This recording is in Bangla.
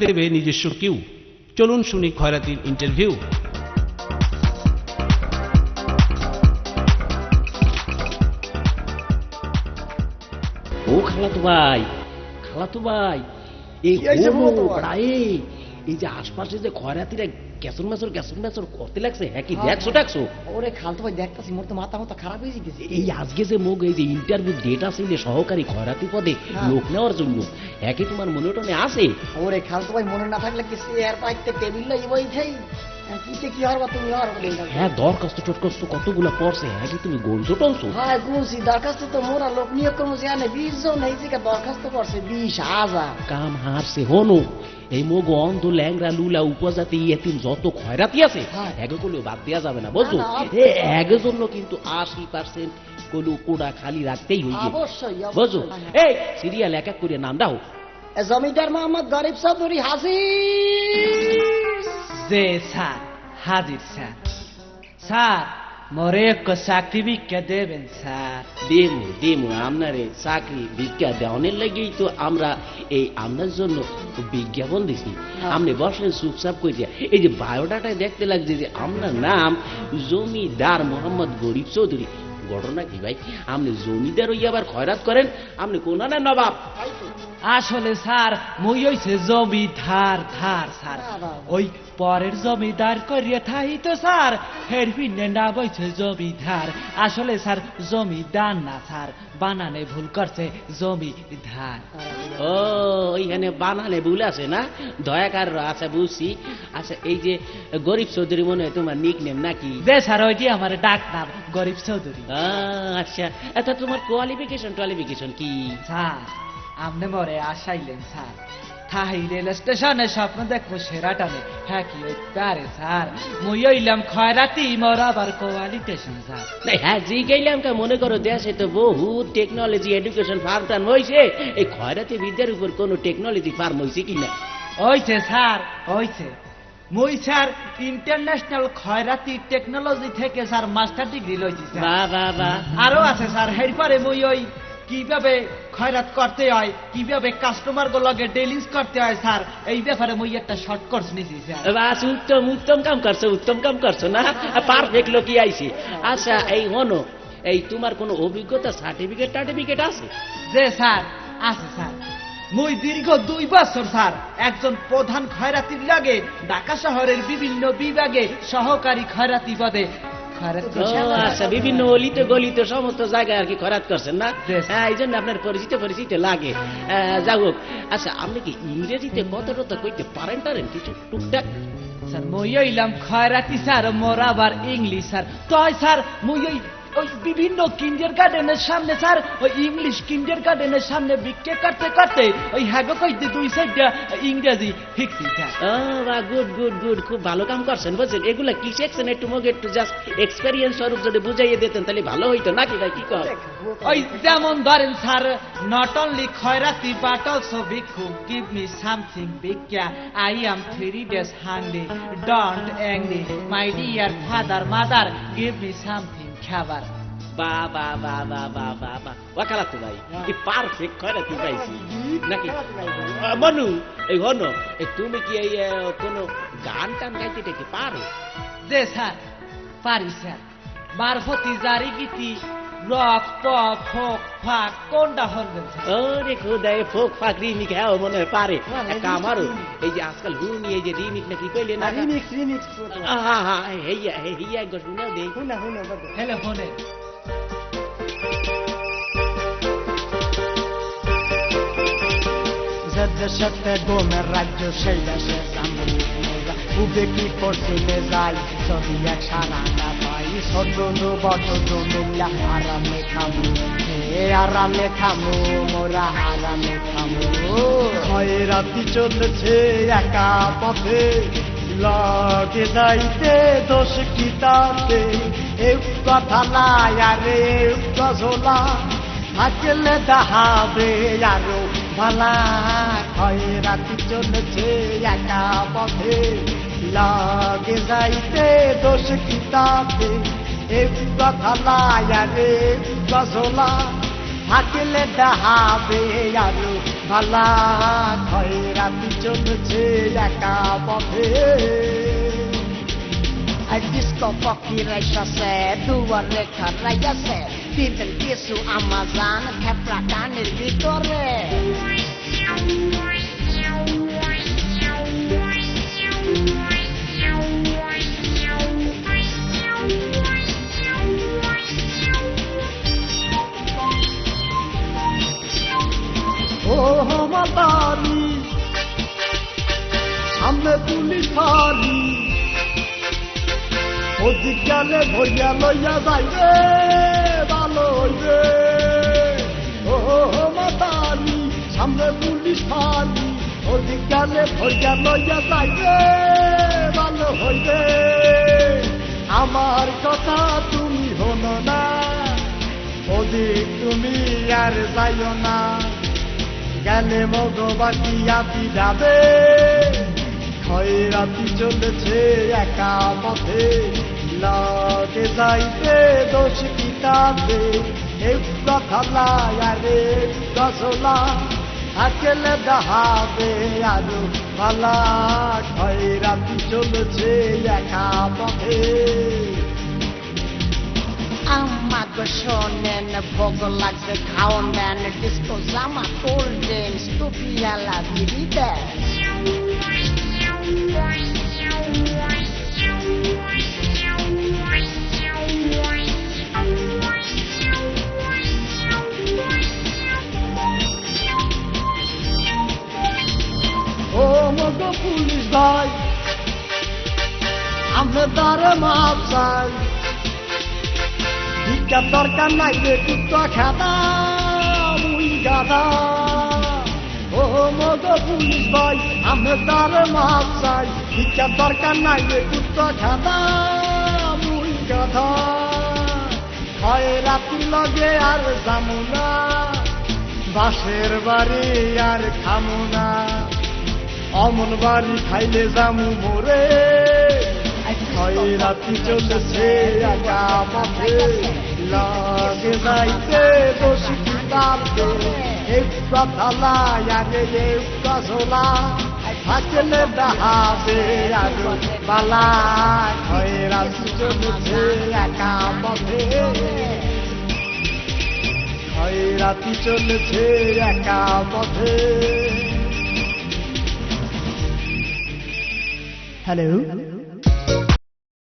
দেবে নিজস্ব কিউ। চলুন শুনি খয়রাতির ইন্টারভিউ। ও খালাতো ভাই, খালাতো ভাই, এই এই যে আশপাশে যে খয়রাতিরা ক্যাসন মেসর করতে লাগছে, হ্যাঁ কি দেখছো দেখছো? ওরে খালতো ভাই দেখতাছি, মোর তো মাথা খারাপ হয়ে গেছে। এই আজকে যে মুখ এই যে ইন্টারভিউ ডেট আছে যে সহকারী খয়রাতি পদে লোক নেওয়ার জন্য, একই তোমার মনে টনে আছে? ওরে খালতো ভাই মনে না থাকলে কি চেয়ার পাইতে টেবিল লই বইছাই কিতে কি হরবা তুমি হর বলে। হ্যাঁ দরখাস্ত টরখাস্ত কতগুলা পড়ছে, হ্যাঁ কি তুমি গোলছো টলছো? হ্যাঁ গুছি দরখাস্ত তো মোরা লোক নিয়োগ করবো জানে 20 জন এই যে দরখাস্ত করছে 20,000। কাম হারছে হনো এই মোগ অন্ধ ল্যাংরা লুলা উপজাতি এতিম যত খয়রাতি আছে একে করলেও বাদ দেওয়া যাবে না, বুঝছো? একের জন্য কিন্তু 80% কলু কোড়া খালি রাখতেই হইবে, অবশ্যই বুঝছো? এই সিরিয়াল এক এক করে নাম দাও। জমিদার মোহাম্মদ গরিব চৌধুরী হাজির। যে স্যার হাজির স্যার। স্যার মোরে এক চাকরি ভিক্ষা দেবেন স্যার। দেমু আপনারে চাকরি ভিক্ষা দেওয়ানের লাগেই তো আমরা এই আপনার জন্য বিজ্ঞাপন দিছি। আপনি বসেন চুপচাপ করিয়া। এই যে বায়োডাটায় দেখতে লাগছে যে আপনার নাম জমিদার মোহাম্মদ গরিব চৌধুরী। ঘটনা কি ভাই, আপনি জমিদার হইয়া আবার খয়রাত করেন? আপনি কোন না নবাব? আসলে স্যার মই হইছে জমিদার ধার স্যার, ওই পরের জমিদার করিয়া থাই তো স্যার, হের ফিনে না বইছে জমিদার। আসলে স্যার জমিদার না স্যার, বানানে ভুল করছে জমিদার। ও ওইখানে বানানে ভুল আছে না? দয়াকার আচ্ছা বুঝছি। আচ্ছা এই যে গরিব চৌধুরী মনে হয় তোমার নিক নেম নাকি? যে স্যার ওইটি আমার ডাক নাম গরিব চৌধুরী। আচ্ছা আচ্ছা তোমার কোয়ালিফিকেশন কি? স্যার আপনি মরে আসাইলেন স্যার, থাই রেল স্টেশনে স্বপ্ন দেখবো সেরাটানে, হ্যাঁ কি পারে স্যার? মই হইলাম খয়রাতি, মোর আবার কোয়ালিফিকেশন স্যার। হ্যাঁ জি গেলাম কা মনে করো দেশে তো বহু টেকনোলজি এডুকেশন ফার্ম টান হয়েছে, এই খয়রাতি বিদ্যার উপর কোন টেকনোলজি ফার্ম হয়েছে কিনা? হইছে স্যার হইছে। মই স্যার ইন্টারন্যাশনাল খয়রাতি টেকনোলজি থেকে স্যার মাস্টার ডিগ্রি লইছি স্যার। বা আরো আছে স্যার। এরপরে মই ওই কিভাবে খয়রাত করতে হয়, কিভাবে কাস্টমার গুলোকে ডিলিংস করতে হয় স্যার, এই ব্যাপারে মই একটা শর্ট কোর্স নিছি স্যার। বাস উত্তম কাম করছো না, পারফেক্ট লোকই আইছি। আচ্ছা এই হনো, এই তোমার কোনো অভিজ্ঞতা সার্টিফিকেট আছে? যে স্যার আছে স্যার। মই দীর্ঘ 2 বছর স্যার একজন প্রধান খয়রাতির লাগে ঢাকা শহরের বিভিন্ন বিভাগে সহকারী খয়রাতি পদে আচ্ছা বিভিন্ন অলিতে গলিতে সমস্ত জায়গায় আর কি খয়রাত করছেন না? হ্যাঁ এই জন্য আপনার পরিচিত লাগে। যাই হোক, আচ্ছা আপনি কি ইংরেজিতে কতটা কইতে পারেন কিছু টুকটাক? স্যার মই হইলাম খয়রাতি স্যার, মোর আবার ইংলিশ স্যার। তাই স্যার মই ওই বিভিন্ন কিন্ডার গার্ডেনের সামনে স্যার, ওই ইংলিশ কিন্ডার গার্ডেনের সামনে বিক্রি করতে ওই হ্যাগো কইতে 2 সাইডটা ইংরেজি শিখছি স্যার। গুড খুব ভালো কাম করছেন বুঝছেন। এগুলা কি শিখছেন একটু মগে একটু জাস্ট এক্সপেরিয়েন্স স্বরূপ যদি বুঝাইয়ে দিতেন তাহলে ভালো হইতো নাকি ভাই, কি কর? ওই যেমন ধরেন স্যার, নট অনলি খয়রাতি বাট অলসো ভিক্ষু, গিভ মি সামথিং ভিক্ষা, I am 3 days hungry, don't angry, my dear father mother, give me something খাবার। ওয়াকালাত ভাই এই পারফেক্ট খয়রাতি পাইছি নাকি? মনু এই হনো, তুমি কি এই কোনো গান টান গাইতে টাইতে পারো? যে স্যার পারি স্যার। মারফতি জারি গীতি, রক পপ ফোক ফাক কোনটা হরবেন স্যার? ওরে খোদায় ফোক ফাক রিমিক হ্যাঁ মনে হয় পারে। আমারও এই যে আজকাল হুনি এই যে রিমিক নাকি কইলে না, রিমিক্স হেইয়া একবার শুনাও দেই। হেলে ফোনে দেশে গোমের রাজ্য সেই দেশে উবে কি পশ্চিমে যাই যদি এক সারা না পাই, সদনু বটনু মিল্লা আরামে খামু মোরা আরামে খামু। খয়রাতি চলছে একা পথে, লগে যাইতে দোষ কি তাতে, এই কথা নাই আরে গজলা থাকলে দাহাবে আরো ভালা। খয়রাতি চলছে একা পথে, লাগে যাইতে দোষ কি তাতে, এই কথা নাই আরে গজলা থাকলে দাহাবে আরো ভালা খয়রাতি চলছে একা পথে আর ডিস্কো পক্ষী রাইসাছে দুয়ারে খারাইয়াছে দিবেন কিছু আমাজান খেপড়া কানের ভিতরে ও মাতারি সামনে পুলিশ ফাঁড়ি ওদিক গেলে ধরিয়া লইয়া যাইবে ভালো হইবে ও মাতারি সামনে পুলিশ ফাঁড়ি ওদিক গেলে ধরিয়া লইয়া যাইবে ভালো হইবে আমার কথা তুমি হলো না ওদিক তুমি আর যাইও না গেলে মগবাকি আতি যাবে খয়রাতি চলেছে একা পথে লাগে যাইতে দোষ কিতাবে এই কথা আরে গজলা থাকলে দাহাবে আরো ভালা খয়রাতি চলেছে একা পথে আমাকে শোনেন ভোগ লাগছে খাওন দেন ডিস্কো জামা কোল্ড ড্রিঙ্কস টুপিয়ালা দিদিতে ও মগ পুলিশ ভাই আমি তারে মাপ চাই ভিক্ষার দরকার নাই রে কুত্তা খাদা মুই গাদা ও মগ পুলিশ ভাই আমি তারে মাপ চাই ভিক্ষার দরকার নাই রে কুত্তা খাদা মুই গাদা খয়রাতি লগে আর যামু না বাসের বাড়ি আর খামু না অমন বাড়ি খাইলে যামু মোরে খয়রাতি চলেছে একা পথে লাগে যাইতে দোষী কিতাবে এক কথা আগে এক গজলা থাকলে দাহাবে আরো বালা খয়রাতি চলেছে একা পথে খয়রাতি চলেছে একা পথে হ্যালো